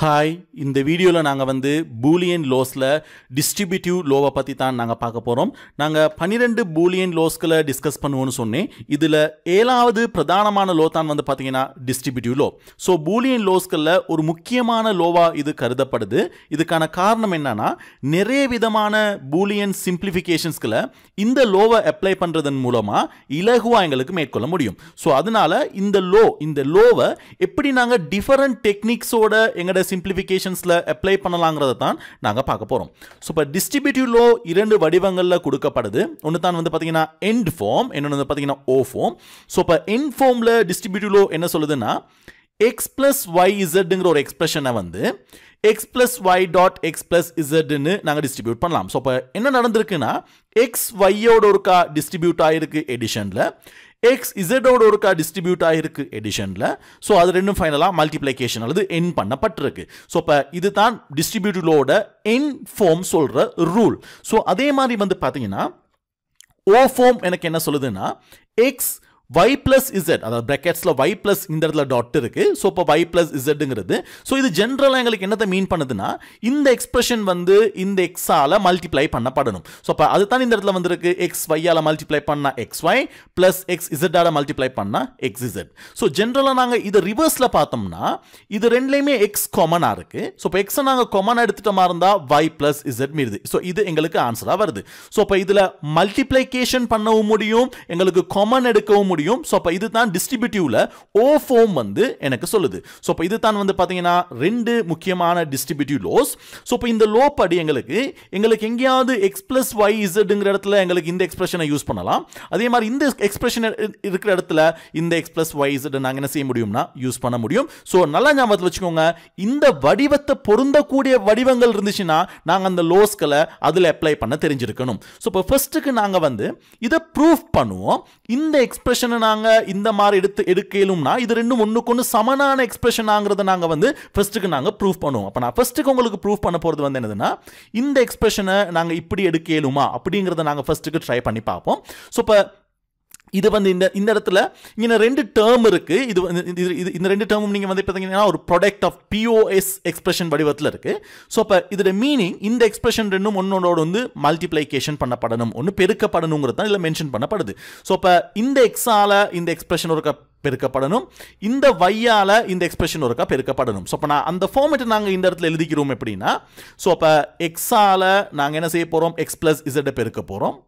Hi, இந்த வீடியோவில் நாங்கள் வந்து பூலியன் லோஸில் டிஸ்ட்ரிபியூட்டிவ் லோவை பற்றி தான் நாங்கள் பார்க்க போகிறோம். நாங்கள் 12 பூலியன் லோஸ்களை டிஸ்கஸ் பண்ணுவோன்னு சொன்னேன். இதில் 7வது பிரதானமான லோ தான் வந்து பார்த்தீங்கன்னா டிஸ்ட்ரிபியூட்டிவ் லோ. ஸோ பூலியன் லோஸ்களில் ஒரு முக்கியமான லோவாக இது கருதப்படுது. இதுக்கான காரணம் என்னன்னா, நிறைய விதமான பூலியன் சிம்பிளிஃபிகேஷன்ஸ்களை இந்த லோவை அப்ளை பண்ணுறதன் மூலமாக இலகுவாக எங்களுக்கு மேற்கொள்ள முடியும். ஸோ அதனால் இந்த லோவை எப்படி நாங்கள் டிஃபரெண்ட் டெக்னிக்ஸோட எங்களோட சிம்பிளிஃபிகேஷன்ஸ்ல அப்ளை பண்ணலாங்கிறத தான் நாங்க பார்க்க போறோம். சோ இப்போ டிஸ்ட்ரிபியூட்டிவ் லோ 2 வடிவங்கள்ல கொடுக்கப்படுது. ஒன்னு தான் வந்து பாத்தீங்கன்னா எண்ட் ஃபார்ம், இன்னொன்னு வந்து பாத்தீங்கன்னா ஓ ஃபார்ம். சோ இப்போ எண்ட் ஃபார்ம்ல டிஸ்ட்ரிபியூட்டிவ் லோ என்ன சொல்லுதுன்னா, x plus yzங்கிற ஒரு எக்ஸ்பிரஷனை வந்து x plus y dot x plus z ன்னு நாங்க டிஸ்ட்ரிபியூட் பண்ணலாம். சோ இப்போ என்ன நடந்திருக்குன்னா, x y யோட ஒருக்கா டிஸ்ட்ரிபியூட் ஆயிருக்கு எடிஷன்ல, x z ஓட ஒருக்கா டிஸ்ட்ரிபியூட் ஆயிருக்கு எடிஷன்ல. ஸோ அது ரெண்டும் ஃபைனலாக மல்டிப்ளிகேஷன் அல்லது என் பண்ணப்பட்டிருக்கு. ஸோ இப்போ இதுதான் டிஸ்ட்ரிபியூட்டிவ் லோட என் ஃபார்ம் சொல்ற ரூல். ஸோ அதே மாதிரி வந்து பார்த்தீங்கன்னா ஓ ஃபார்ம் எனக்கு என்ன சொல்லுதுன்னா, x y plus z, அதாவது பிராக்கெட்ஸ்ல y plus இந்த இடத்துல டாட் இருக்கு. ஸோ இப்போ y plus zங்கிறது, ஸோ இது ஜென்ரலாக எங்களுக்கு என்னத்தை மீன் பண்ணுதுன்னா, இந்த எக்ஸ்பிரஷன் வந்து இந்த x ஆல மல்டிப்ளை பண்ணப்படணும். ஸோ அப்போ அதுதான் இந்த இடத்துல வந்திருக்கு, x y ஆல மல்டிப்ளை பண்ணா xy பிளஸ் x z ஆல மல்டிப்ளை பண்ணா xz. ஸோ ஜென்ரலாக நாங்கள் இதை ரிவர்ஸ்ல பார்த்தோம்னா, இது ரெண்டுலையுமே x காமனா இருக்கு. ஸோ இப்போ x நாங்கள் காமனா எடுத்துட்டோமா இருந்தா y plus z மீறுது. ஸோ இது எங்களுக்கு ஆன்சரா வருது. ஸோ இப்போ இதுல மல்டிப்ளிகேஷன் பண்ணவும் முடியும், எங்களுக்கு காமன் எடுக்கவும் முடியும். சோ அப்ப இதுதான் டிஸ்ட்ரிபியூட்டிவ்ல ஓ ஃபார்ம் வந்து எனக்கு சொல்லுது. சோ அப்ப இதுதான் வந்து பாத்தீங்கன்னா 2 முக்கியமான டிஸ்ட்ரிபியூட்டிவ் லோஸ். சோ அப்ப இந்த லோ படி எங்களுக்கு எங்கேயாவது x plus y zங்கிற இடத்துல எங்களுக்கு இந்த எக்ஸ்பிரஷனை யூஸ் பண்ணலாம். அதே மாதிரி இந்த எக்ஸ்பிரஷன் இருக்கிற இடத்துல இந்த x plus y z நாங்க என்ன செய்ய முடியும்னா யூஸ் பண்ண முடியும். சோ நல்லா ஞாபகத்துல வச்சுக்கோங்க, இந்த வடிவத்தை பொருந்தக்கூடிய வடிவங்கள் இருந்துச்சுன்னா நாங்க அந்த லோஸ்களை அதுல அப்ளை பண்ண தெரிஞ்சிருக்கணும். சோ இப்போ ஃபர்ஸ்ட்டுக்கு நாங்க வந்து இதை ப்ரூஃப் பண்ணுவோம். இந்த எக்ஸ்பிரஷனை நாங்க இந்த மாதிரி எடுக்கலும்னா இது ரெண்டும் ஒண்ணுக்கு ஒன்று சமனான எக்ஸ்பிரஷன் ஆங்கிறத நாங்க வந்து ஃபர்ஸ்ட்டுக்கு நாங்க ப்ரூஃப் பண்ணுவோம். அப்ப நான் ஃபர்ஸ்ட்டுக்கு உங்களுக்கு ப்ரூஃப் பண்ண போறது வந்து என்னதுன்னா, இந்த எக்ஸ்பிரஷனை நாங்க இப்படி எடுக்கலுமா அப்படிங்கிறத நாங்க ஃபர்ஸ்ட்டுக்கு ட்ரை பண்ணி பார்ப்போம். ஸோ இப்போ இது வந்து இந்த இடத்துல இங்கே 2 டேர்ம் இருக்கு. இந்த 2 டேர்மும் நீங்க வந்து பார்த்தீங்கன்னா ஒரு ப்ராடக்ட் ஆஃப் POS எக்ஸ்பிரஷன் வடிவத்தில் இருக்கு. ஸோ அப்போ இதோட மீனிங், இந்த எக்ஸ்பிரஷன் ரெண்டும் ஒன்னோட வந்து மல்டிப்ளிகேஷன் பண்ணப்படணும், ஒன்று பெருக்கப்படுங்கிறது தான் இதில் மென்ஷன் பண்ணப்படுது. ஸோ அப்போ இந்த எக்ஸால இந்த எக்ஸ்பிரஷன் ஒருக்கா பெருக்கப்படணும், இந்த வையால இந்த எக்ஸ்பிரஷன் ஒருக்கா பெருக்கப்படணும். ஸோ அப்போ நான் அந்த ஃபார்மேட்டை நாங்கள் இந்த இடத்துல எழுதிக்கிறோம் எப்படின்னா, ஸோ அப்போ எக்ஸால நாங்கள் என்ன செய்ய போகிறோம், x plus z பெருக்க போகிறோம்.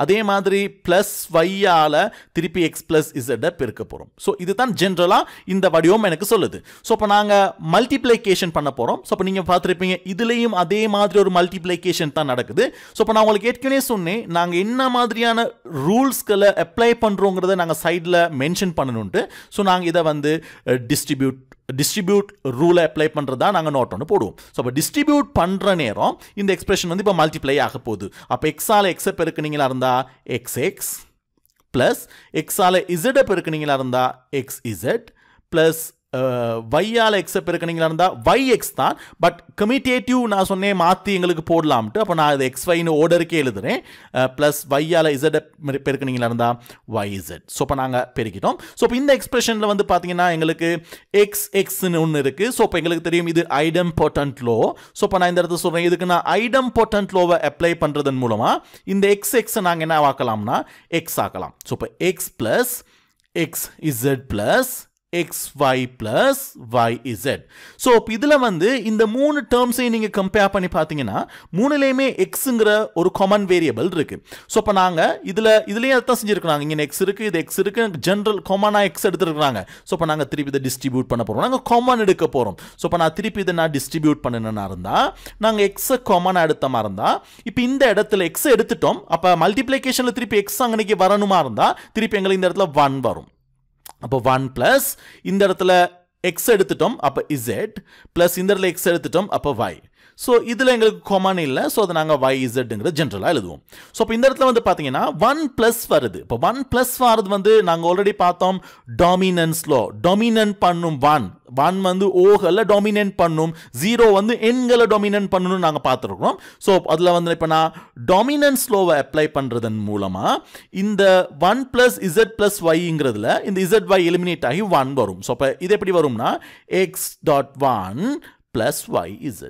அதே மாதிரி பிளஸ் வையால திருப்பி x plus z பெருக்க போறோம். ஸோ இதுதான் ஜென்ரலா இந்த வடிவம் எனக்கு சொல்லுது. ஸோ இப்போ நாங்க மல்டிப்ளிகேஷன் பண்ண போறோம். ஸோ இப்போ நீங்க பார்த்துருப்பீங்க, இதுலயும் அதே மாதிரி ஒரு மல்டிப்ளிகேஷன் தான் நடக்குது. ஸோ இப்போ நான் உங்களுக்கு ஏற்கனவே சொன்னேன், நாங்க என்ன மாதிரியான ரூல்ஸ்களை அப்ளை பண்றோங்கிறத நாங்க சைட்ல மென்ஷன் பண்ணணும்ட்டு. ஸோ நாங்க இதை வந்து டிஸ்ட்ரிபியூட் ரூலை அப்ளை பண்ணுறதா நாங்கள் நோட் ஒன்று போடுவோம். ஸோ அப்போ டிஸ்ட்ரிபியூட் பண்ணுற நேரம் இந்த எக்ஸ்பிரஷன் வந்து இப்போ மல்டிப்ளை ஆக போகுது. அப்போ எக்ஸால் எக்ஸை பெருக்குனீங்களா இருந்தால் xx ப்ளஸ் எக்ஸால் இசட்டை பெருக்குனீங்களா இருந்தால் xz ப்ளஸ் வையால் எக்ஸை பெருக்கினீங்களா இருந்தால் yx தான். பட் கமிட்டேட்டிவ் நான் சொன்னேன் மாற்றி எங்களுக்கு போடலாம்ட்டு. அப்போ நான் அது xyன்னு ஓர்டருக்கே எழுதுறேன். ப்ளஸ் வையால் இசட்டை பெருக்கினீங்களா இருந்தால் yz. ஸோ இப்போ நாங்கள் பெருக்கிட்டோம். ஸோ இப்போ இந்த எக்ஸ்பிரஷனில் வந்து பார்த்தீங்கன்னா எங்களுக்கு xxன்னு ஒன்று இருக்குது. ஸோ இப்போ எங்களுக்கு தெரியும் இது ஐடம்பொட்டன்ட் லோ. ஸோ இப்போ நான் இந்த இடத்துல சொல்கிறேன், இதுக்கு நான் ஐடம்பொட்டன்ட் லோவை அப்ளை பண்ணுறதன் மூலமாக இந்த xxை நாங்கள் என்ன ஆக்கலாம்னா x ஆக்கலாம். ஸோ இப்போ x plus xz plus xy plus yz. So இப்போ இதில் வந்து இந்த 3 டேர்ம்ஸையும் நீங்கள் கம்பேர் பண்ணி பார்த்தீங்கன்னா மூணுலேயுமே எக்ஸுங்கிற ஒரு காமன் வேரியபிள் இருக்கு. ஸோ இப்போ நாங்கள் இதுலேயே அதான் செஞ்சுருக்காங்க, இங்கே எக்ஸ் இருக்கு, இது எக்ஸ் இருக்கு, ஜென்ரல் காமனாக எக்ஸ் எடுத்துருக்காங்க. ஸோ இப்போ நாங்கள் திருப்பி இதை டிஸ்ட்ரிபியூட் பண்ண போகிறோம், நாங்கள் காமன் எடுக்க போகிறோம். ஸோ இப்போ நான் திருப்பி இதை டிஸ்ட்ரிபியூட் பண்ணணும்னா இருந்தால் நாங்கள் எக்ஸை காமனாக எடுத்த மாதிரி இருந்தால், இப்போ இந்த இடத்துல எக்ஸை எடுத்துட்டோம். அப்போ மல்டிப்ளிகேஷனில் திருப்பி எக்ஸ் அங்கனைக்கு வரணுமா இருந்தால் திருப்பி எங்களுக்கு இந்த இடத்துல 1 வரும். அப்போ 1 பிளஸ் இந்த இடத்துல x எடுத்துட்டோம் அப்போ z பிளஸ் இந்த இடத்துல x எடுத்துட்டோம் அப்போ y. ஸோ இதில் எங்களுக்கு காமன் இல்லை. ஸோ அதை நாங்கள் YZங்கிற ஜென்ரலாக எழுதுவோம். ஸோ இப்போ இந்த இடத்துல வந்து பார்த்தீங்கன்னா 1+ வருது. இப்போ 1+ வரது வந்து நாங்கள் ஆல்ரெடி பார்த்தோம் டாமினன்ஸ் லோ. டாமினன்ட் பண்ணும் 1 வந்து ஓகளை டாமினன்ட் பண்ணும், 0 வந்து எண்களை டாமினன்ட் பண்ணணும்னு நாங்கள் பார்த்துருக்கோம். ஸோ அதில் வந்து இப்போ நான் டாமினன்ஸ் லோவை அப்ளை பண்ணுறதன் மூலமாக இந்த 1 + Z + Yங்கிறதுல இந்த ZY எலிமினேட் ஆகி 1 வரும். ஸோ இப்போ இது எப்படி வரும்னா x.1 + YZ.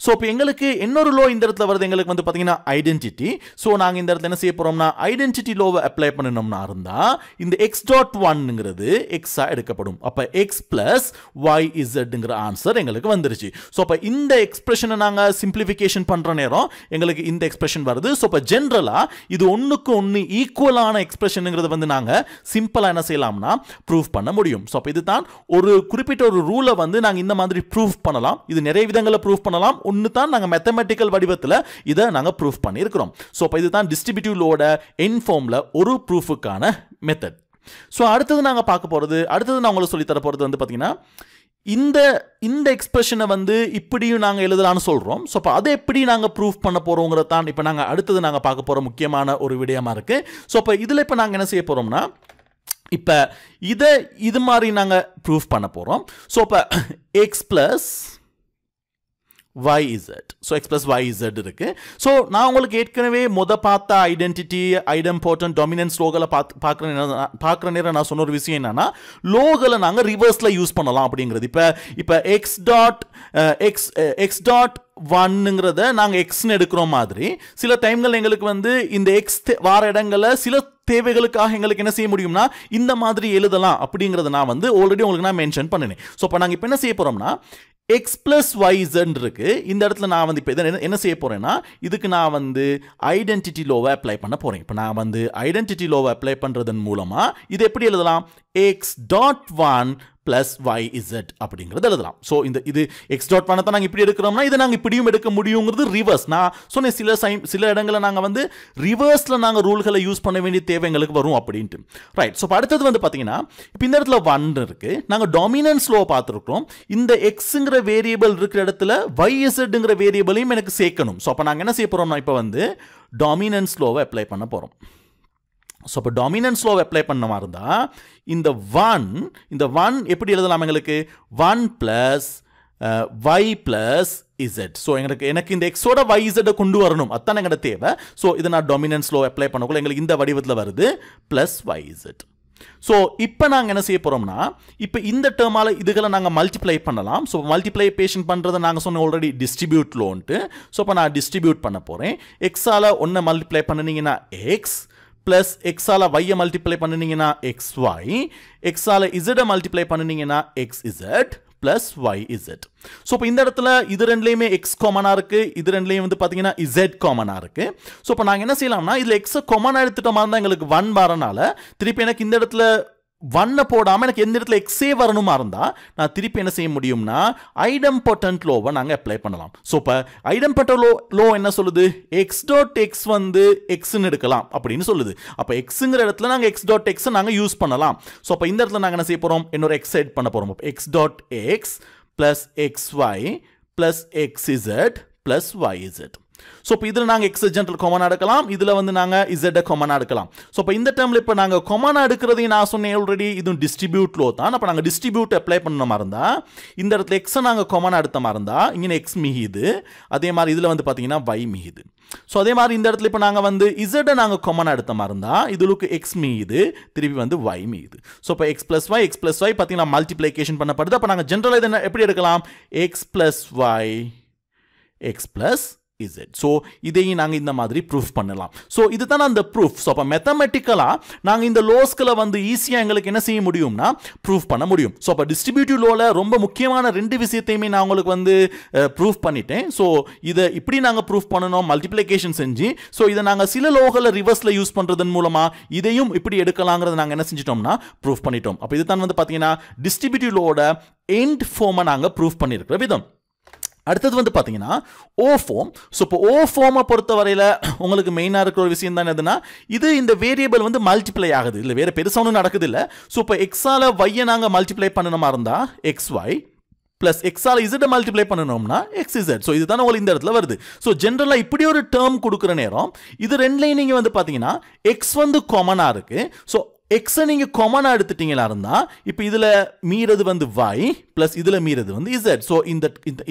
ஸோ இப்போ எங்களுக்கு இன்னொரு லோ இந்த இடத்துல வருது. எங்களுக்கு வந்து பார்த்தீங்கன்னா ஐடென்டிட்டி. ஸோ நாங்கள் இந்த இடத்துல என்ன செய்ய போகிறோம்னா ஐடென்டிட்டி லோவை அப்ளை பண்ணணும்னா இருந்தால் இந்த x.1ங்கிறது எக்ஸாக எடுக்கப்படும். அப்போ x + YZங்கிற ஆன்சர் எங்களுக்கு வந்துருச்சு. ஸோ அப்போ இந்த எக்ஸ்பிரஷனை நாங்கள் சிம்பிளிஃபிகேஷன் பண்ணுற நேரம் எங்களுக்கு இந்த எக்ஸ்பிரஷன் வருது. ஸோ இப்போ ஜென்ரலாக இது ஒன்றுக்கு ஒன்று ஈக்குவலான எக்ஸ்பிரஷனுங்கிறத வந்து நாங்கள் சிம்பிளாக என்ன செய்யலாம்னா ப்ரூவ் பண்ண முடியும். ஸோ அப்போ இதுதான் ஒரு குறிப்பிட்ட ஒரு ரூலை வந்து நாங்கள் இந்த மாதிரி ப்ரூவ் பண்ணலாம். இது நிறைய விதங்களில் ப்ரூவ் பண்ணலாம். ஒன்று தான் நாங்கள் மேத்தமெட்டிக்கல் வடிவத்தில் இதை நாங்கள் ப்ரூஃப் பண்ணியிருக்கிறோம். ஸோ இப்போ இதுதான் டிஸ்ட்ரிபியூட்டிவ் லோட எண்ட் ஃபார்மில் ஒரு ப்ரூஃபுக்கான மெத்தட். ஸோ அடுத்தது நாங்கள் பார்க்க போகிறது, அடுத்தது நான் உங்களுக்கு சொல்லித்தர போகிறது வந்து பார்த்தீங்கன்னா இந்த எக்ஸ்பிரஷனை வந்து இப்படியும் நாங்கள் எழுதலாம்னு சொல்கிறோம். ஸோ அப்போ அதை எப்படி நாங்கள் ப்ரூஃப் பண்ண போகிறோங்கிறத தான் இப்போ நாங்கள் அடுத்தது நாங்கள் பார்க்க போகிற முக்கியமான ஒரு விடயமாக இருக்குது. ஸோ அப்போ இதில் இப்போ நாங்கள் என்ன செய்ய போகிறோம்னா இப்போ இது மாதிரி நாங்கள் ப்ரூஃப் பண்ண போகிறோம். ஸோ இப்போ x + YZ. So x + YZ இருக்கு. ஸோ நான் உங்களுக்கு ஏற்கனவே பார்த்த ஐடென்டிட்டி, ஐடெம்பார்ட்டன்ட், டாமினன்ஸ் லோகளை பார்க்குற நேரம் நான் சொன்ன ஒரு விஷயம் என்னன்னா லோகளை நாங்கள் ரிவர்ஸில் யூஸ் பண்ணலாம் அப்படிங்கிறது. இப்போ x.1ங்கிறத நாங்கள் எக்ஸ்ன்னு எடுக்கிற மாதிரி சில டைம்கள் எங்களுக்கு வந்து இந்த எக்ஸ் வார இடங்களில் சில தேவைகளுக்காக எங்களுக்கு என்ன செய்ய முடியும்னா இந்த மாதிரி எழுதலாம் அப்படிங்கிறத நான் வந்து ஆல்ரெடி உங்களுக்கு நான் மென்ஷன் பண்ணினேன். ஸோ இப்போ நாங்கள் இப்போ என்ன செய்ய போகிறோம்னா x + YZ இருக்கு. இந்த இடத்துல நான் வந்து இப்போ என்ன செய்ய போறேன்னா இதுக்கு நான் வந்து ஐடென்டிட்டி லோவை அப்ளை பண்ண போறேன். இப்போ நான் வந்து ஐடென்டிட்டி லோவை அப்ளை பண்றதன் மூலமா இது எப்படி எழுதலாம் x.1 + YZ அப்படிங்கிறது எழுதலாம். ஸோ இது x.1 தான் நாங்கள் இப்படி எடுக்கிறோம்னா இதை நாங்கள் இப்படியும் எடுக்க முடியுங்கிறது ரிவர்ஸ். நான் சொன்னேன் சில இடங்களில் நாங்கள் வந்து ரிவர்ஸில் நாங்கள் ரூல்களை யூஸ் பண்ண வேண்டிய தேவை எங்களுக்கு வரும் அப்படின்ட்டு. ரைட். ஸோ அடுத்தது வந்து பார்த்தீங்கன்னா இப்போ இந்த இடத்துல 1 இருக்கு. நாங்கள் டாமினன்ஸ் லோ பார்த்துருக்கோம். இந்த எக்ஸுங்கிற வேரியபிள் இருக்கிற இடத்துல YZங்கிற வேரியபிளையும் எனக்கு சேர்க்கணும். ஸோ அப்போ நாங்கள் என்ன செய்ய போகிறோம்னா இப்போ வந்து டாமினன்ஸ் லோவை அப்ளை பண்ண போகிறோம். ஸோ இப்போ டாமினன்ஸ் லோவை அப்ளை பண்ண மாதிரி இருந்தால் இந்த 1 எப்படி எழுதலாம் எங்களுக்கு 1 + Y + Z. ஸோ எனக்கு இந்த எக்ஸோட YZ கொண்டு வரணும், அதுதான் எங்களோட தேவை. ஸோ இதை நான் டாமினன்ஸ் லோ அப்ளை பண்ணக்குள்ள எங்களுக்கு இந்த வடிவத்தில் வருது +YZ. ஸோ இப்போ நாங்கள் என்ன செய்ய போகிறோம்னா இப்போ இந்த டேர்மால் இதுகளை நாங்கள் மல்டிப்ளை பண்ணலாம். ஸோ மல்டிப்ளைபேஷன் பண்ணுறதை நாங்கள் சொன்ன ஆல்ரெடி டிஸ்ட்ரிபியூட் லோன்ட்டு. ஸோ இப்போ நான் டிஸ்ட்ரிபியூட் பண்ண போகிறேன். எக்ஸால் 1 மல்டிப்ளை பண்ணினீங்கன்னா x ப்ளஸ் எக்ஸால் வையை மல்டிப்ளை பண்ணினீங்கன்னா XY, எக்ஸால் இசட்டை மல்டிப்ளை பண்ணினீங்கன்னா XZ ப்ளஸ் YZ. ஸோ இப்போ இந்த இடத்துல இது ரெண்டுலேயுமே எக்ஸ் காமனாக இருக்குது, இது ரெண்டுலேயும் வந்து பார்த்தீங்கன்னா Z காமனாக இருக்குது. ஸோ இப்போ நாங்கள் என்ன செய்யலாம்னா இதில் எக்ஸை காமனாக எடுத்துகிட்ட மாதிரி தான் எங்களுக்கு 1 வரனால திருப்பி எனக்கு இந்த இடத்துல 1 போடாமல் எனக்கு எந்த இடத்துல எக்ஸே வரணுமா இருந்தால் நான் திருப்பி என்ன செய்ய முடியும்னா ஐடெம்பார்ட்டன்ட் லோவை நாங்கள் அப்ளை பண்ணலாம். ஸோ இப்போ ஐடெம்பார்ட்டன்ட் லோ என்ன சொல்லுது x.x வந்து எக்ஸ்ன்னு எடுக்கலாம் அப்படின்னு சொல்லுது. அப்போ எக்ஸுங்கிற இடத்துல நாங்கள் x.x நாங்கள் யூஸ் பண்ணலாம். ஸோ அப்போ இந்த இடத்துல நாங்கள் என்ன செய்ய போகிறோம் இன்னொரு எக்ஸ் ஆட் பண்ண போகிறோம். x.x plus XY plus XZ plus YZ. So இப்போ இதில் நாங்கள் எக்ஸ் ஜென்ரல் காமனாக எடுக்கலாம், இதில் வந்து நாங்கள் இசட்டை காமனாக எடுக்கலாம். ஸோ இப்போ இந்த டைமில் இப்போ நாங்கள் காமனாக எடுக்கிறதையும் நான் சொன்னேன் ஆல்ரெடி இதுவும் டிஸ்ட்ரிபியூட் லோ தான். அப்போ நாங்கள் டிஸ்ட்ரிபியூட் அப்ளை பண்ண மாதிரி இருந்தால் இந்த இடத்துல எக்ஸை நாங்கள் காமனாக எடுத்த மாதிரி இருந்தால் இங்கே எக்ஸ் மிகுது, அதே மாதிரி இதில் வந்து பார்த்தீங்கன்னா Y மிகுது. ஸோ அதே மாதிரி இந்த இடத்துல இப்போ நாங்கள் வந்து இசட்டை நாங்கள் காமனாக எடுத்த மாதிரி இருந்தால் இதுக்கு எக்ஸ் மிகுது, திருப்பி வந்து Y மிகுது. ஸோ இப்போ x + Y பார்த்தீங்கன்னா மல்டிப்ளிகேஷன் பண்ணப்படுது. அப்போ நாங்கள் ஜென்ரலாக இதை எப்படி எடுக்கலாம் x + Y x + Z. So இதையும் நாங்கள் இந்த மாதிரி ப்ரூஃப் பண்ணலாம். ஸோ இதுதான் அந்த ப்ரூஃப். ஸோ அப்போ மெத்தமெட்டிக்கலாக நாங்கள் இந்த லோஸ்களை வந்து ஈஸியாக எங்களுக்கு என்ன செய்ய முடியும்னா ப்ரூஃப் பண்ண முடியும். ஸோ அப்போ டிஸ்ட்ரிபியூட்டிவ் லோவில் ரொம்ப முக்கியமான 2 விஷயத்தையுமே நான் உங்களுக்கு வந்து ப்ரூஃப் பண்ணிட்டேன். ஸோ இதை இப்படி நாங்கள் ப்ரூஃப் பண்ணணும் மல்டிப்ளிகேஷன் செஞ்சு. ஸோ இதை நாங்கள் சில லோகளை ரிவர்ஸில் யூஸ் பண்ணுறதன் மூலமாக இதையும் இப்படி எடுக்கலாங்கிறத நாங்கள் என்ன செஞ்சிட்டோம்னா ப்ரூஃப் பண்ணிட்டோம். அப்போ இதுதான் வந்து பார்த்தீங்கன்னா டிஸ்ட்ரிபியூட்டிவ் லோட எண்ட் ஃபார்மை நாங்கள் ப்ரூஃப் பண்ணியிருக்கிற விதம். அடுத்தது வந்து பார்த்தீங்கன்னா ஓ ஃபார்ம். ஸோ இப்போ ஓ ஃபார்மை பொறுத்த வரையில் உங்களுக்கு மெயினாக இருக்கிற ஒரு விஷயம் தான் எதுனா இது இந்த வேரியபிள் வந்து மல்டிப்ளை ஆகுது, இல்லை வேறு பெருசாக ஒன்றும் நடக்குது இல்லை. ஸோ இப்போ எக்ஸால் வையை நாங்கள் மல்டிப்ளை பண்ணணுமா இருந்தால் XY பிளஸ் எக்ஸால் இசட் மல்டிப்ளை பண்ணணும்னா எக்ஸ் இசட். ஸோ இதுதான் உங்களுக்கு இந்த இடத்துல வருது. ஸோ ஜென்ரலாக இப்படி ஒரு டேர்ம் கொடுக்குற நேரம் இது ரெண்டுலையும் நீங்கள் வந்து பார்த்தீங்கன்னா எக்ஸ் வந்து காமனாக இருக்கு. ஸோ எக்ஸை நீங்கள் காமனாக எடுத்துட்டீங்களா இருந்தால் இப்போ இதில் மீறது வந்து y ப்ளஸ் இதில் மீறது வந்து z. ஸோ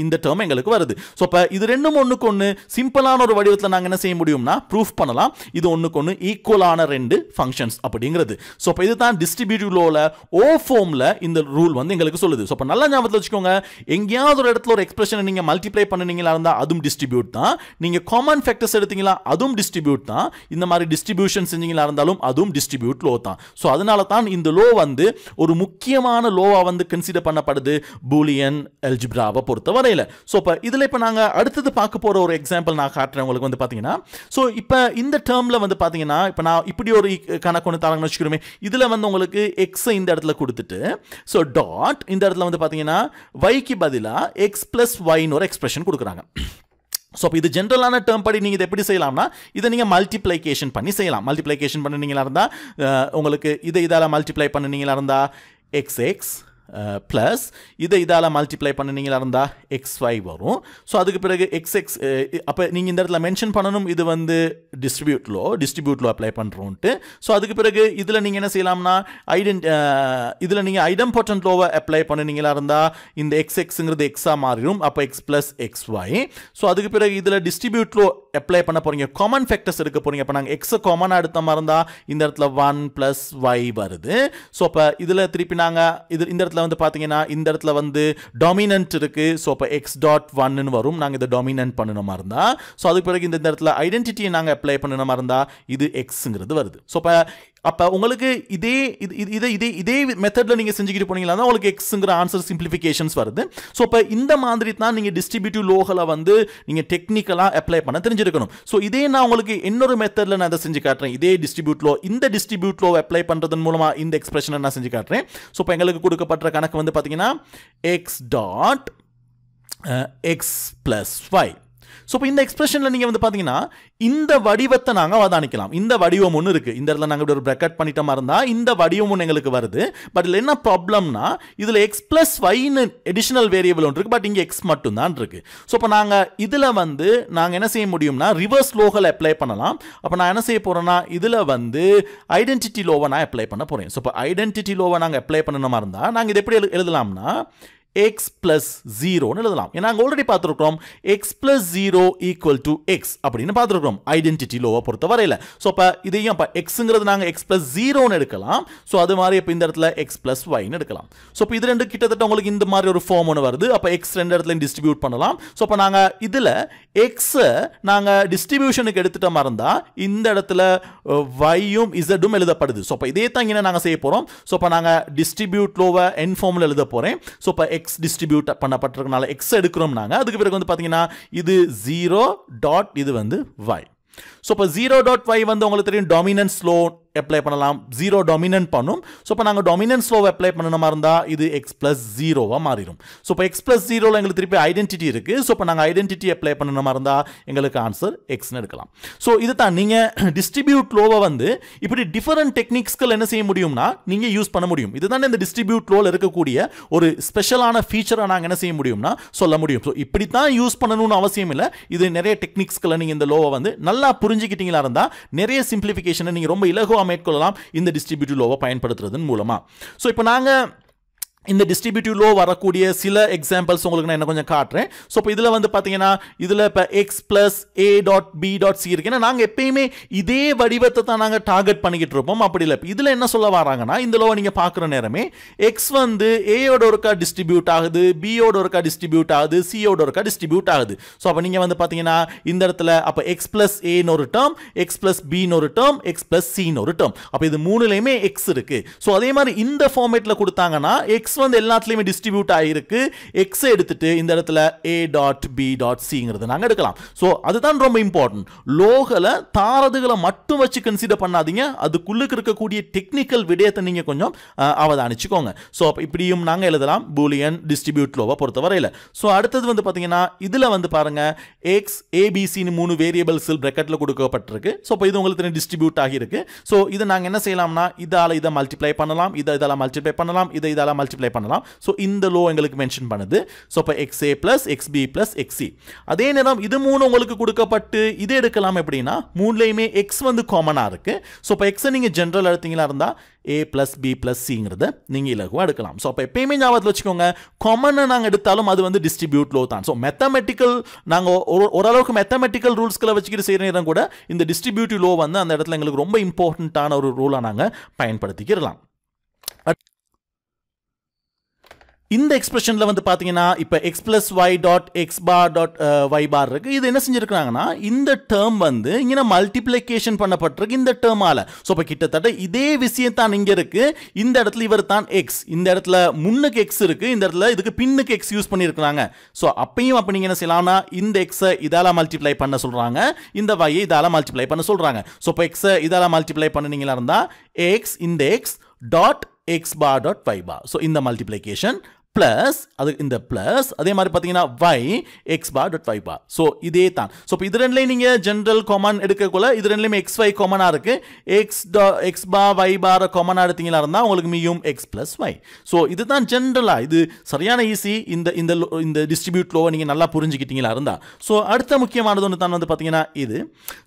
இந்த டேர்ம் எங்களுக்கு வருது. ஸோ இப்போ இது ரெண்டும் ஒன்றுக்கு ஒன்று சிம்பிளான ஒரு வடிவத்தில் நாங்கள் என்ன செய்ய முடியும்னா ப்ரூஃப் பண்ணலாம் இது ஒன்றுக்கு ஒன்று ஈக்குவலான ரெண்டு ஃபங்க்ஷன்ஸ் அப்படிங்கிறது. ஸோ இப்போ இதுதான் டிஸ்ட்ரிபியூட்டிவ் லோவில் ஓ ஃபார்மில் இந்த ரூல் வந்து எங்களுக்கு சொல்லுது. ஸோ இப்போ நல்லா ஞாபகத்தில் வச்சுக்கோங்க, எங்கேயாவது ஒரு இடத்துல ஒரு எக்ஸ்பிரஷனை நீங்கள் மல்டிப்ளை பண்ணினீங்களா இருந்தால் அதுவும் டிஸ்ட்ரிபியூட் தான். நீங்கள் காமன் ஃபேக்டர்ஸ் எடுத்தீங்களா அதுவும் டிஸ்ட்ரிபியூட் தான். இந்த மாதிரி டிஸ்ட்ரிபியூஷன் செஞ்சீங்களா இருந்தாலும் அதுவும் டிஸ்ட்ரிபியூட் லோ தான். ஸோ அதனால தான் இந்த லோ வந்து ஒரு முக்கியமான லோவா வந்து கன்சிடர் பண்ணப்படுது பூலியன் அல்ஜிப்ராவை பொறுத்த வரையில். ஸோ இப்போ இதில் இப்போ நாங்கள் அடுத்தது பார்க்க போகிற ஒரு எக்ஸாம்பிள் நான் காட்டுறேன் உங்களுக்கு வந்து பார்த்தீங்கன்னா. ஸோ இப்போ இந்த டேர்மில் வந்து பார்த்தீங்கன்னா இப்போ நான் இப்படி ஒரு கணக்கு ஒன்று தரங்கன்னு வச்சுக்கிறோமே, இதில் வந்து உங்களுக்கு எக்ஸை இந்த இடத்துல கொடுத்துட்டு ஸோ டாட் இந்த இடத்துல வந்து பார்த்தீங்கன்னா வைக்கு பதிலாக எக்ஸ் ப்ளஸ் ஒய்னு ஒரு எக்ஸ்பிரஷன் கொடுக்குறாங்க. ஸோ இப்போ இது ஜென்ரலான டேர்ம் படி நீங்கள் இதை எப்படி செய்யலாம்னா இதை நீங்கள் மல்டிப்ளைகேஷன் பண்ணி செய்யலாம். மல்டிப்ளைகேஷன் பண்ணினீங்களா இருந்தால் உங்களுக்கு இதை இதால் மல்டிப்ளை பண்ணினீங்களா இருந்தால் எக்ஸ் எக்ஸ் ப்ளஸ் இதால் மல்டிப்ளை பண்ணினீங்களா இருந்தால் XY வரும். ஸோ அதுக்கு பிறகு XX அப்போ நீங்கள் இந்த இடத்துல மென்ஷன் பண்ணணும் இது வந்து டிஸ்ட்ரிபியூட் லோ அப்ளை பண்ணுறோன்ட்டு. ஸோ அதுக்கு பிறகு இதில் நீங்கள் என்ன செய்யலாம்னா இதில் நீங்கள் ஐடம்பொட்டன்ட் லோவை அப்ளை பண்ணினீங்களா இருந்தால் இந்த XXங்கிறது எக்ஸாக மாறிடும். அப்போ X ப்ளஸ் XY. ஸோ அதுக்கு பிறகு இதில் டிஸ்ட்ரிபியூட் லோ அப்ளை பண்ண போகிறீங்க, காமன் ஃபேக்டர்ஸ் எடுக்க போகிறீங்க. இப்போ நாங்கள் எக்ஸை காமனாக எடுத்த மாதிரி இருந்தால் இந்த இடத்துல 1 ப்ளஸ் Y வருது. ஸோ அப்போ இதில் திருப்பி நாங்கள் இந்த இடத்துல வந்து பார்த்தீங்கன்னா இந்த இடத்துல வந்து டாமினன்ட் இருக்கு. ஸோ அப்போ எக்ஸ் டாட் ஒன்னு வரும். நாங்கள் இதை டாமினன்ட் பண்ணணுமா இருந்தா. ஸோ அதுக்கு பிறகு இந்த இடத்துல ஐடென்டிட்டியை நாங்கள் அப்ளை பண்ணணுமா இருந்தா இது எக்ஸுங்கிறது வருது. ஸோ அப்போ உங்களுக்கு இதே மெத்தடில் நீங்கள் செஞ்சுக்கிட்டு போனீங்களா தான் உங்களுக்கு எக்ஸுங்கிற ஆன்சர் சிம்பிளிஃபிகேஷன்ஸ் வருது. ஸோ இப்போ இந்த மாதிரி தான் நீங்கள் டிஸ்ட்ரிபியூட்டிவ் லோகளை வந்து நீங்கள் டெக்னிக்கலாக அப்ளை பண்ண தெரிஞ்சிருக்கணும். ஸோ இதே நான் உங்களுக்கு இன்னொரு மெத்தடில் நான் அதை செஞ்சு காட்டுறேன். இதே டிஸ்ட்ரிபியூட் லோ இந்த டிஸ்ட்ரிபியூட் லோ அப்ளை பண்ணுறதன் மூலமாக இந்த எக்ஸ்பிரஷனை நான் செஞ்சு காட்டுறேன். ஸோ இப்போ எங்களுக்கு கொடுக்கப்பட்ட கணக்கு வந்து பார்த்தீங்கன்னா x dot x plus y. So இப்போ இந்த எக்ஸ்பிரஷனில் நீங்கள் வந்து பார்த்தீங்கன்னா இந்த வடிவத்தை நாங்கள் அவதானிக்கலாம். இந்த வடிவம் ஒன்று இருக்குது. இந்த இடத்துல நாங்கள் ஒரு ப்ராக்கெட் பண்ணிட்ட மாதிரி இருந்தால் இந்த வடிவம் ஒன்று எங்களுக்கு வருது. பட் இதில் என்ன ப்ராப்ளம்னா இதில் எக்ஸ் ப்ளஸ் ஒய்னு எடிஷனல் வேரியபிள் ஒன்று இருக்குது. பட் இங்கே எக்ஸ் மட்டும்தான் இருக்குது. ஸோ இப்போ நாங்கள் இதில் வந்து நாங்கள் என்ன செய்ய முடியும்னா ரிவர்ஸ் லோகள் அப்ளை பண்ணலாம். அப்போ நான் என்ன செய்ய போகிறேன்னா இதில் வந்து ஐடென்டிட்டி லோவை நான் அப்ளை பண்ண போகிறேன். ஸோ இப்போ ஐடென்டிட்டி லோவை நாங்கள் அப்ளை பண்ண மாதிரி இருந்தால் நாங்கள் இது எப்படி எழுதலாம்னா x plus 0 எழுதலாம். ஏன்னா நாங்கள் ஆல்ரெடி பார்த்துருக்கோம் x plus 0 equal to x அப்படின்னு பார்த்துருக்கோம் ஐடென்டிட்டி லோவை பொறுத்த வரையில். ஸோ அப்போ இதையும் இப்போ எக்ஸுங்கிறது நாங்கள் x plus 0ன்னு எடுக்கலாம். ஸோ அது மாதிரி இப்போ இந்த இடத்துல x plus yன்னு எடுக்கலாம். ஸோ இப்போ இது ரெண்டு கிட்டத்தட்ட உங்களுக்கு இந்த மாதிரி ஒரு ஃபார்ம் ஒன்று வருது. அப்போ x ரெண்டு இடத்துல டிஸ்ட்ரிபியூட் பண்ணலாம். ஸோ அப்போ நாங்கள் இதில் எக்ஸை நாங்கள் டிஸ்ட்ரிபியூஷனுக்கு எடுத்துகிட்ட மாதிரி இருந்தால் இந்த இடத்துல yயும் zடும் எழுதப்படுது. ஸோ அப்போ இதே தான் இங்கே நாங்கள் செய்ய போகிறோம். ஸோ அப்போ நாங்கள் டிஸ்ட்ரிபியூட் லோவை n ஃபார்மில் எழுத போகிறேன். ஸோ இப்போ x டிஸ்ட்ரிபியூட் பண்ணப்பட்டிருக்கனால x எடுக்கிறோம் நாங்கள். அதுக்கு பிறகு வந்து பார்த்தீங்கன்னா இது 0 டாட் இது வந்து y. ஸோ இப்போ 0 டாட் y வந்து உங்களுக்கு தெரியும் டாமினன்ஸ் லோ அப்ளை பண்ணலாம். 0 டாமினன்ட் பண்ணும். ஸோ இப்போ நாங்கள் டாமினன்ஸ் லோவை அப்ளை பண்ணணுமா இருந்தால் இது எக்ஸ் ப்ளஸ் 0வாக மாறிடும். ஸோ இப்போ எக்ஸ் ப்ளஸ் 0ல் எங்களுக்கு திருப்பி ஐடென்டிட்டி இருக்குது. ஸோ இப்போ நாங்கள் ஐடென்டிட்டி அப்ளை பண்ணணுமா இருந்தால் எங்களுக்கு ஆன்சர் எக்ஸ்னு எடுக்கலாம். ஸோ இது தான் நீங்கள் டிஸ்ட்ரிபியூட் லோவை வந்து இப்படி டிஃபரெண்ட் டெக்னிக்ஸ்கள் என்ன செய்ய முடியும்னா நீங்கள் யூஸ் பண்ண முடியும். இதுதான் இந்த டிஸ்ட்ரிபியூட் லோவில் இருக்கக்கூடிய ஒரு ஸ்பெஷலான ஃபீச்சரை நாங்கள் என்ன செய்ய முடியும்னா சொல்ல முடியும். ஸோ இப்படி தான் யூஸ் பண்ணணும்னு அவசியம் இல்லை. இது நிறைய டெக்னிக்ஸ்களை நீங்கள் இந்த லோவை வந்து நல்லா புரிஞ்சுக்கிட்டீங்களா இருந்தால் நிறைய சிம்பிளிஃபிகேஷனை நீங்கள் ரொம்ப இலகுவாக மேற்கொள்ளலாம் இந்த டிஸ்ட்ரிபியூட்டிவ் லோவை பயன்படுத்துறதன் மூலமா. ஸோ இப்போ நாங்கள் இந்த டிஸ்ட்ரிபியூட்டிவ் லோ வரக்கூடிய சில எக்ஸாம்பிள்ஸ் உங்களுக்கு நான் என்ன கொஞ்சம் காட்டுறேன். ஸோ இப்போ இதில் வந்து பார்த்தீங்கன்னா இதில் இப்போ x plus a dot b dot c இருக்குன்னா நாங்கள் எப்பயுமே இதே வடிவத்தை தான் நாங்கள் டார்கெட் பண்ணிக்கிட்டு இருப்போம். அப்படி இல்லை. இதில் என்ன சொல்ல வராங்கன்னா இந்த லோவை நீங்கள் பார்க்குற நேரமே எக்ஸ் வந்து ஏயோட ஒருக்கா டிஸ்ட்ரிபியூட் ஆகுது, பியோட ஒருக்கா டிஸ்ட்ரிபியூட் ஆகுது, சியோட ஒருக்கா டிஸ்ட்ரிபியூட் ஆகுது. ஸோ அப்போ நீங்கள் வந்து பார்த்தீங்கன்னா இந்த இடத்துல அப்போ எக்ஸ் ப்ளஸ் ஏன்னு ஒரு டேர்ம், எக்ஸ் ப்ளஸ் பின்னு ஒரு டேர்ம், எக்ஸ் ப்ளஸ் சின்னு ஒரு டேர்ம். அப்போ இது மூணுலையுமே எக்ஸ் இருக்குது. ஸோ அதே மாதிரி இந்த ஃபார்மேட்டில் கொடுத்தாங்கன்னா எக்ஸ் வந்து எல்லாத்துலயுமே டிஸ்ட்ரிபியூட் ஆகிருக்கு. எக்ஸ் எடுத்துட்டு இந்த இடத்துல a டாட் b டாட் cங்கிறது நாங்க எடுக்கலாம். சோ அதுதான் ரொம்ப இம்பார்ட்டன்ட். லோகளை தாரதுகளை மட்டும் வச்சு கன்சிடர் பண்ணாதீங்க. அதுக்குள்ளுக்கு இருக்கக்கூடிய டெக்னிக்கல் விடயத்தை நீங்க கொஞ்சம் அவதானிச்சுக்கோங்க. சோ இப்படியும் நாங்க எழுதலாம் பூலியன் டிஸ்ட்ரிபியூட் லோவை பொறுத்த வரையில. சோ அடுத்தது வந்து பாத்தீங்கன்னா இதுல வந்து பாருங்க எக்ஸ் ஏபிசின்னு 3 வேரியபிள்ஸ் பிராக்கெட்ல கொடுக்கப்பட்டிருக்கு. சோ இப்போ இது உங்களுக்கு டிஸ்ட்ரிபியூட் ஆகிருக்கு. சோ இதை நாங்க என்ன செய்யலாம்னா இதால இதை மல்டிப்ளை பண்ணலாம், இதால மல்டிப்ளை பண்ணலாம், இதால மல்டிப்ளை மல்டிப்ளை பண்ணலாம். ஸோ இந்த லோ எங்களுக்கு மென்ஷன் பண்ணுது. ஸோ இப்போ XA + XB + XC. அதே நேரம் இது 3 உங்களுக்கு கொடுக்கப்பட்டு இது எடுக்கலாம் எப்படின்னா 3லையுமே X வந்து காமனாக இருக்கு. ஸோ இப்போ X நீங்கள் ஜென்ரல் எடுத்தீங்களா இருந்தால் A + B + Cங்கிறத நீங்கள் இலகுவாக எடுக்கலாம். ஸோ அப்போ எப்பயுமே ஞாபகத்தில் வச்சுக்கோங்க, காமனை நாங்கள் எடுத்தாலும் அது வந்து டிஸ்ட்ரிபியூட் லோ தான். ஸோ மேத்தமெட்டிக்கல் நாங்கள் ஓரளவுக்கு மேத்தமெட்டிக்கல் ரூல்ஸ்களை வச்சுக்கிட்டு செய்கிற நேரம் கூட இந்த டிஸ்ட்ரிபியூட்டிவ் லோ வந்து அந்த இடத்துல எங்களுக்கு ரொம்ப இம்பார்ட்டண்ட்டான ஒரு ரூலாக நாங்கள் பயன்படுத்திக்கிறலாம். இந்த எக்ஸ்பிரஷனில் வந்து பார்த்தீங்கன்னா இப்போ x + y dot x bar dot y bar இருக்குது. இது என்ன செஞ்சுருக்காங்கன்னா இந்த டேர்ம் வந்து இங்கே மல்டிப்ளிகேஷன் பண்ணப்பட்டிருக்கு இந்த டேர்மால். ஸோ இப்போ கிட்டத்தட்ட இதே விஷயத்தான் இங்கே இருக்குது. இந்த இடத்துல இவர் தான் x, இந்த இடத்துல முன்னுக்கு x இருக்குது, இந்த இடத்துல இதுக்கு பின்னுக்கு x யூஸ் பண்ணியிருக்கிறாங்க. ஸோ அப்பையும் அப்போ நீங்கள் என்ன செய்யலாம்னா இந்த எக்ஸை இதால் மல்டிப்ளை பண்ண சொல்கிறாங்க, இந்த y இதால் மல்டிப்ளை பண்ண சொல்கிறாங்க. ஸோ இப்போ எக்ஸை இதால் மல்டிப்ளை பண்ணினீங்களா இருந்தால் x இந்த x dot x bar dot y bar. So இந்த மல்டிப்ளிகேஷன் பிளஸ் அது இந்த பிளஸ் அதே மாதிரி பார்த்தீங்கன்னா y x bar dot y bar. So இதே தான். ஸோ இப்போ இது ரெண்டுலேயும் நீங்கள் ஜென்ரல் காமன் எடுக்கக்குள்ள இது ரெண்டுலேயுமே xy காமனாக இருக்குது. x பார் y பார் காமனாக எடுத்தீங்களா இருந்தால் உங்களுக்கு மீயும் x + y. ஸோ இதுதான் ஜென்ரலாக இது சரியான ஈஸி. இந்த டிஸ்ட்ரிபியூட் லோவை நீங்கள் நல்லா புரிஞ்சுக்கிட்டீங்களா இருந்தால். ஸோ அடுத்த முக்கியமானது ஒன்று தான் வந்து பார்த்தீங்கன்னா இது.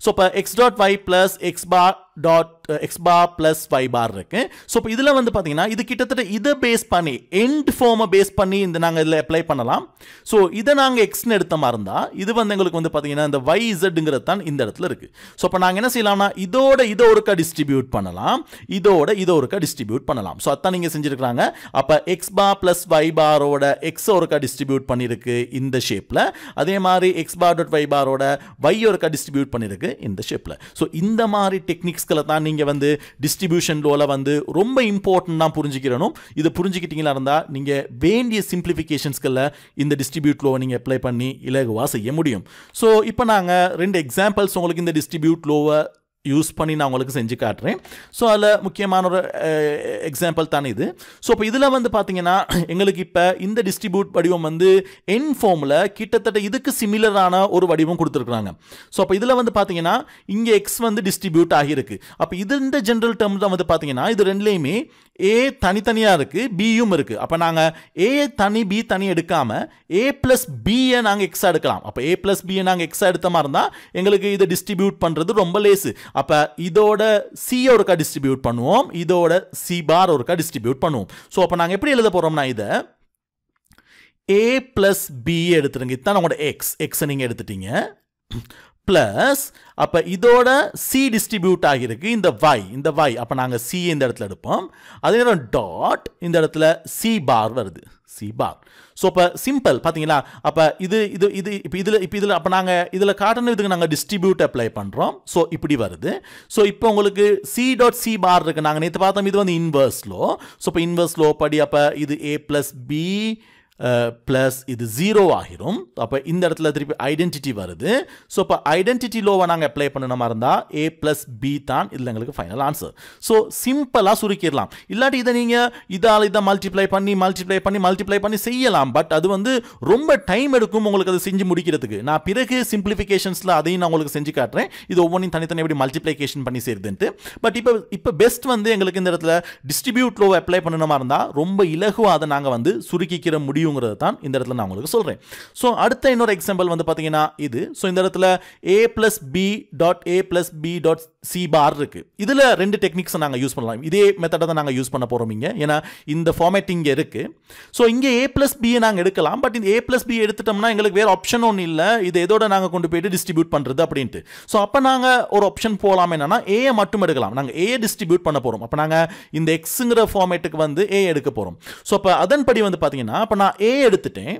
ஸோ இப்போ x dot y + x bar dot x bar + y bar இருக்கு. ஸோ இப்போ இதில் வந்து பார்த்தீங்கன்னா இது கிட்டத்தட்ட இதை பேஸ் பண்ணி எண்ட் ஃபார்மை பேஸ் பண்ணி இந்த நாங்கள் இதில் அப்ளை பண்ணலாம். ஸோ இதை நாங்கள் எக்ஸ்னு எடுத்த மாதிரி இருந்தால் இது வந்து எங்களுக்கு வந்து பார்த்தீங்கன்னா இந்த YZங்கிறது தான் இந்த இடத்துல இருக்குது. ஸோ இப்போ நாங்கள் என்ன செய்யலாம்னா இதோட இதை ஒருக்கா டிஸ்ட்ரிபியூட் பண்ணலாம், இதோட இதை ஒருக்கா டிஸ்ட்ரிபியூட் பண்ணலாம். ஸோ அதான் நீங்கள் செஞ்சுருக்காங்க. அப்போ x பார் + y பாரோட x ஒருக்கா டிஸ்ட்ரிபியூட் பண்ணியிருக்கு இந்த ஷேப்பில். அதே மாதிரி x பார் டாட் y பாரோட y ஒருக்கா டிஸ்ட்ரிபியூட் பண்ணியிருக்கு இந்த ஷேப்பில். ஸோ இந்த மாதிரி டெக்னிக்ஸ்களை தான் நீங்கள் வந்து டிஸ்ட்ரிபியூஷன் லோவில் வந்து ரொம்ப இம்பார்ட்டன்ட்டாக புரிஞ்சுக்கிறணும். இதை புரிஞ்சுக்கிட்டீங்களா இருந்தால் நீங்கள் வேண்டிய சிம்பிளிஃபிகேஷன்ஸ்களில் இந்த டிஸ்ட்ரிபியூட் லோவை நீங்கள் அப்ளை பண்ணி இலகுவாக செய்ய முடியும். ஸோ இப்போ நாங்கள் 2 எக்ஸாம்பிள்ஸ் உங்களுக்கு இந்த டிஸ்ட்ரிபியூட் லோவை யூஸ் பண்ணி நான் உங்களுக்கு செஞ்சு காட்டுறேன். ஸோ அதில் முக்கியமான ஒரு எக்ஸாம்பிள் தானே இது. ஸோ இப்போ இதில் வந்து பார்த்தீங்கன்னா எங்களுக்கு இப்போ இந்த டிஸ்ட்ரிபியூட் வடிவம் வந்து என் ஃபார்மில் கிட்டத்தட்ட இதுக்கு சிமிலரான ஒரு வடிவம் கொடுத்துருக்குறாங்க. ஸோ அப்போ இதில் வந்து பார்த்தீங்கன்னா இங்கே எக்ஸ் வந்து டிஸ்ட்ரிபியூட் ஆகியிருக்கு. அப்போ இது இந்த ஜென்ரல் டேர்ம் தான் வந்து பார்த்தீங்கன்னா இது ரெண்டுலேயுமே ஏ தனித்தனியாக இருக்குது, பியும் இருக்குது. அப்போ நாங்கள் ஏ தனி பி தனி எடுக்காமல் ஏ + பியை நாங்கள் எக்ஸாக எடுக்கலாம். அப்போ ஏ + பியை நாங்கள் எக்ஸாக எடுத்த மாதிரி இருந்தால் எங்களுக்கு இதை டிஸ்ட்ரிபியூட் பண்ணுறது ரொம்ப லேசு. அப்போ இதோட சி ஒருக்கா டிஸ்ட்ரிபியூட் பண்ணுவோம், இதோட சி பார் ஒருக்கா டிஸ்ட்ரிபியூட் பண்ணுவோம். ஸோ அப்போ நாங்கள் எப்படி எழுத போகிறோம்னா இதை ஏ + பி எடுத்துருங்க. இதுதான் உங்களோட எக்ஸை நீங்கள் எடுத்துட்டீங்க பிளஸ் அப்போ இதோட சி டிஸ்ட்ரிபியூட் ஆகியிருக்கு இந்த y. அப்போ நாங்கள் சி இந்த இடத்துல எடுப்போம். அதே நேரம் டாட் இந்த இடத்துல சி பார் வருது, சி பார். ஸோ இப்போ சிம்பிள் பார்த்தீங்களா. அப்போ இதில் அப்போ நாங்கள் இதில் காட்டணும் இதுக்கு நாங்கள் டிஸ்ட்ரிபியூட் அப்ளை பண்ணுறோம். ஸோ இப்படி வருது. ஸோ இப்போ உங்களுக்கு சி டாட் சி பார் இருக்குது. நாங்கள் நேற்று பார்த்தோம் இது வந்து இன்வர்ஸ் லோ. ஸோ இப்போ இன்வர்ஸ் லோ படி அப்போ இது ஏ + பி ப்ளஸ் இது 0 ஆகிரும். அப்போ இந்த இடத்துல திருப்பி ஐடென்டிட்டி வருது. ஸோ இப்போ ஐடென்டிட்டி லோவை நாங்கள் அப்ளை பண்ண மாதிரி இருந்தால் ஏ + பி தான் இதில் எங்களுக்கு ஃபைனல் ஆன்சர். ஸோ சிம்பிளாக சுருக்கிடலாம். இல்லாட்டி இதை நீங்கள் இதை மல்டிப்ளை பண்ணி செய்யலாம். பட் அது வந்து ரொம்ப டைம் எடுக்கும் உங்களுக்கு அதை செஞ்சு முடிக்கிறதுக்கு. நான் பிறகு சிம்பிளிஃபிகேஷன்ஸில் அதையும் நான் உங்களுக்கு செஞ்சு காட்டுறேன். இது ஒவ்வொன்றையும் தனித்தனி எப்படி மல்டிப்ளிகேஷன் பண்ணி செய்யுதுன்ட்டு. பட் இப்போ பெஸ்ட் வந்து எங்களுக்கு இந்த இடத்துல டிஸ்ட்ரிபியூட் லோவை அப்ளை பண்ண மாதிரி இருந்தால் ரொம்ப இலகுவாக அதை நாங்கள் வந்து சுருக்கிக்கிற முடியும் தான் இந்த இடத்துல நான் உங்களுக்கு சொல்றேன். சோ அடுத்த இன்னொரு எக்ஸாம்பிள் வந்து பாத்தீங்கன்னா இது. சோ இந்த இடத்துல a + b dot a + b dot c பார் இருக்கு. இதுல 2 டெக்னிக்ஸ் நாங்க யூஸ் பண்ணலாம். இதே மெத்தட தான் நாங்க யூஸ் பண்ண போறோம் இங்க. ஏன்னா இந்த ஃபார்மேட்டிங் இருக்கு. சோ இங்க a + b நாங்க எடுக்கலாம். பட் இந்த a + b எடுத்துட்டோம்னா எங்களுக்கு வேற ஆப்ஷன் ஒன்றும் இல்லை. இது எதோட நாங்க கொண்டு போயிட்டு டிஸ்ட்ரிபியூட் பண்றது அப்படின்ட்டு. சோ அப்ப நாங்க ஒரு ஆப்ஷன் போலாம். என்னன்னா a மட்டும் எடுக்கலாம். நாங்க a டிஸ்ட்ரிபியூட் பண்ண போறோம். அப்ப நாங்க இந்த xங்கிற ஃபார்மேட்டுக்கு வந்து a எடுக்க போறோம். சோ அப்ப அதன்படி வந்து பாத்தீங்கன்னா அப்ப நான் a எடுத்துட்டேன்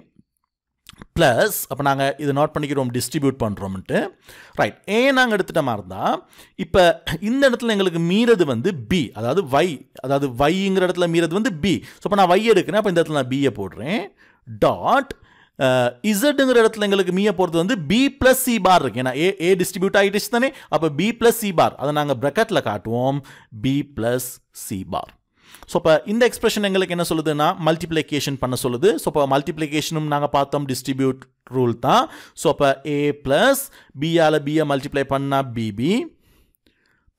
பிளஸ் அப்போ நாங்கள் இதை நோட் பண்ணிக்கிறோம் டிஸ்ட்ரிபியூட் பண்ணுறோம்ட்டு. ரைட், ஏ நாங்கள் எடுத்துகிட்ட மாதிரி இருந்தால் இப்போ இந்த இடத்துல எங்களுக்கு மீறது வந்து பி, அதாவது வைங்கிற இடத்துல மீறது வந்து பி. ஸோ இப்போ நான் y எடுக்கிறேன். அப்போ இந்த இடத்துல நான் பியை போடுறேன். டாட் இசட்டுங்கிற இடத்துல எங்களுக்கு மீயை போகிறது வந்து பி + சி பார் இருக்கு. ஏன்னா ஏ டிஸ்ட்ரிபியூட் ஆகிடுச்சு தானே. அப்போ பி + சி பார் அதை நாங்கள் ப்ராக்கெட்டில் காட்டுவோம், பி + சி பார். ஸோ இப்போ இந்த எக்ஸ்பிரஷன் எங்களுக்கு என்ன சொல்லுதுன்னா மல்டிப்ளிகேஷன் பண்ண சொல்லுது. ஸோ இப்போ மல்டிப்ளிகேஷனும் நாங்கள் பார்த்தோம் டிஸ்ட்ரிபியூட் ரூல் தான். ஸோ அப்போ ஏ + பியால் பியை மல்டிப்ளை பண்ணால் பிபி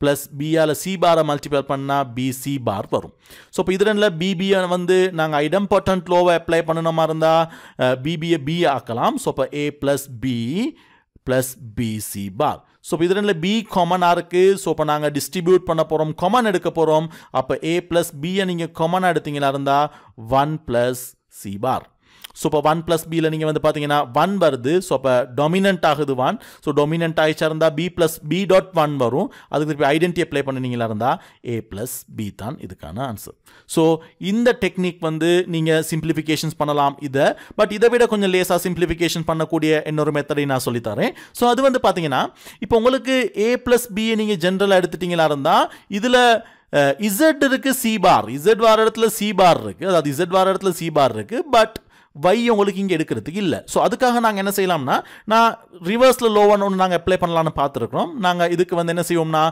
ப்ளஸ் பியால் சி பாரை மல்டிப்ளை பண்ணால் பிசி பார் வரும். ஸோ இப்போ இது ரெண்டில் பிபியை வந்து நாங்கள் ஐடம்பொட்டன்ட் லோவை அப்ளை பண்ணணுமா இருந்தால் பிபியை பி ஆக்கலாம். ஸோ இப்போ A plus B plus PC bar. So இப்போ இது ரெண்டில் பி காமனாக இருக்குது. ஸோ இப்போ நாங்கள் டிஸ்ட்ரிபியூட் பண்ண போகிறோம், காமன் எடுக்க போகிறோம். அப்போ ஏ ப்ளஸ் பியை நீங்கள் காமனாக எடுத்தீங்களா இருந்தால் 1 ப்ளஸ் சி பார். ஸோ இப்போ 1 ப்ளஸ் பியில் நீங்கள் வந்து பார்த்தீங்கன்னா 1 வருது. ஸோ அப்போ டொமினன்ட் ஆகுது 1. ஸோ டொமினன்ட் ஆகிச்சா இருந்தால் பி ப்ளஸ் பி டாட் 1 வரும். அதுக்கு திருப்பி ஐடென்டி அப்ளை பண்ணினீங்களா இருந்தால் ஏ ப்ளஸ் பி தான் இதுக்கான ஆன்சர். ஸோ இந்த டெக்னிக் வந்து நீங்கள் சிம்பிளிஃபிகேஷன்ஸ் பண்ணலாம் இதை. பட் இதை விட கொஞ்சம் லேசாக சிம்பிளிஃபிகேஷன் பண்ணக்கூடிய இன்னொரு மெத்தடை நான் சொல்லித்தரேன். ஸோ அது வந்து பார்த்தீங்கன்னா இப்போ உங்களுக்கு ஏ ப்ளஸ் பியை நீங்கள் ஜென்ரலாக எடுத்துட்டீங்களா இருந்தால் இதில் இசட் இருக்குது, சி பார், இசட் வார இடத்துல சி பார் இருக்குது, அதாவது இசட் வார இடத்துல சி பார் இருக்குது. பட் y உங்களுக்கு இங்கே எடுக்கிறதுக்கு இல்லை. ஸோ அதுக்காக நாங்கள் என்ன செய்யலாம்னா, நான் ரிவர்ஸில் லோவான ஒன்று நாங்கள் அப்ளை பண்ணலான்னு பார்த்துருக்குறோம். நாங்கள் இதுக்கு வந்து என்ன செய்வோம்னா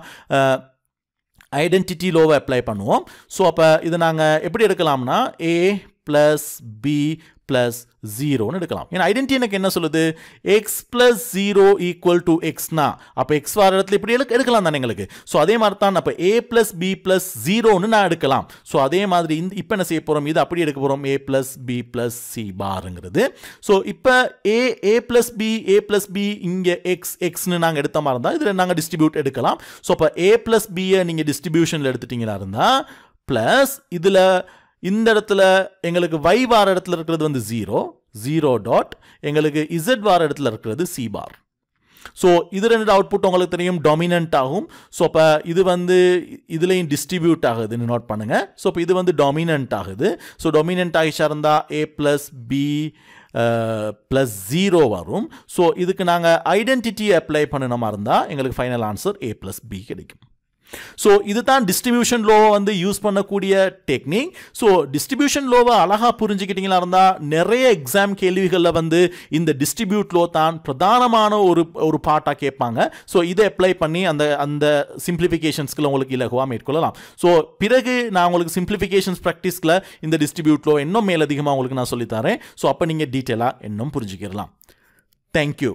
ஐடென்டிட்டி லோவை அப்ளை பண்ணுவோம். ஸோ அப்போ இது நாங்கள் எப்படி எடுக்கலாம்னா ஏ ப்ளஸ் பி ப்ளஸ் 0ன்னு எடுக்கலாம். ஏன்னா ஐடென்டி எனக்கு என்ன சொல்லுது, எக்ஸ் ப்ளஸ் 0 ஈக்குவல் டு எக்ஸ்னா அப்போ எக்ஸ் வர இடத்துல இப்படி எடுக்கலாம் தானே எங்களுக்கு. ஸோ அதே மாதிரி தான் அப்போ ஏ ப்ளஸ் பி ப்ளஸ் 0ன்னு நான் எடுக்கலாம். ஸோ அதே மாதிரி இப்போ என்ன செய்ய போகிறோம், இது அப்படி எடுக்க போகிறோம், A plus B plus C பாருங்கிறது. ஸோ இப்போ ஏ ப்ளஸ் பி இங்கே எக்ஸ்னு நாங்கள் எடுத்த மாதிரி இருந்தால் இதில் நாங்கள் டிஸ்ட்ரிபியூட் எடுக்கலாம். ஸோ அப்போ ஏ ப்ளஸ் பியை நீங்கள் டிஸ்ட்ரிபியூஷனில் எடுத்துட்டீங்களா இருந்தால் ப்ளஸ் இதில் இந்த இடத்துல எங்களுக்கு y வார இடத்துல இருக்கிறது வந்து 0 டாட் எங்களுக்கு z வார இடத்துல இருக்கிறது சி பார். ஸோ இது ரெண்டு அவுட்புட் உங்களுக்கு தெரியும் டாமினன்ட் ஆகும். ஸோ அப்போ இது வந்து இதுலேயும் டிஸ்ட்ரிபியூட் ஆகுதுன்னு நோட் பண்ணுங்கள். ஸோ இப்போ இது வந்து டாமினன்ட் ஆகுது. ஸோ டாமினன்ட் ஆகிச்சா இருந்தால் ஏ ப்ளஸ் பி ப்ளஸ் 0 வரும். ஸோ இதுக்கு நாங்கள் ஐடென்டிட்டி அப்ளை பண்ணணுமா இருந்தால் எங்களுக்கு final answer a plus b கிடைக்கும். ஸோ இதுதான் டிஸ்ட்ரிபியூஷன் லோவை வந்து யூஸ் பண்ணக்கூடிய டெக்னிக். ஸோ டிஸ்ட்ரிபியூஷன் லோவை அழகாக புரிஞ்சுக்கிட்டீங்களா இருந்தால் நிறைய எக்ஸாம் கேள்விகளில் வந்து இந்த டிஸ்ட்ரிபியூட் லோ தான் பிரதானமான ஒரு பார்ட்டாக கேட்பாங்க. ஸோ இதை அப்ளை பண்ணி அந்த சிம்பிளிஃபிகேஷன்ஸ்களை உங்களுக்கு இலகுவாக மேற்கொள்ளலாம். ஸோ பிறகு நான் உங்களுக்கு சிம்பிளிஃபிகேஷன்ஸ் ப்ராக்டிஸில் இந்த டிஸ்ட்ரிபியூட் லோ இன்னும் மேலதிகமாக உங்களுக்கு நான் சொல்லித்தரேன். ஸோ அப்போ நீங்கள் டீட்டெயிலாக இன்னும் புரிஞ்சுக்கிடலாம். தேங்க்யூ.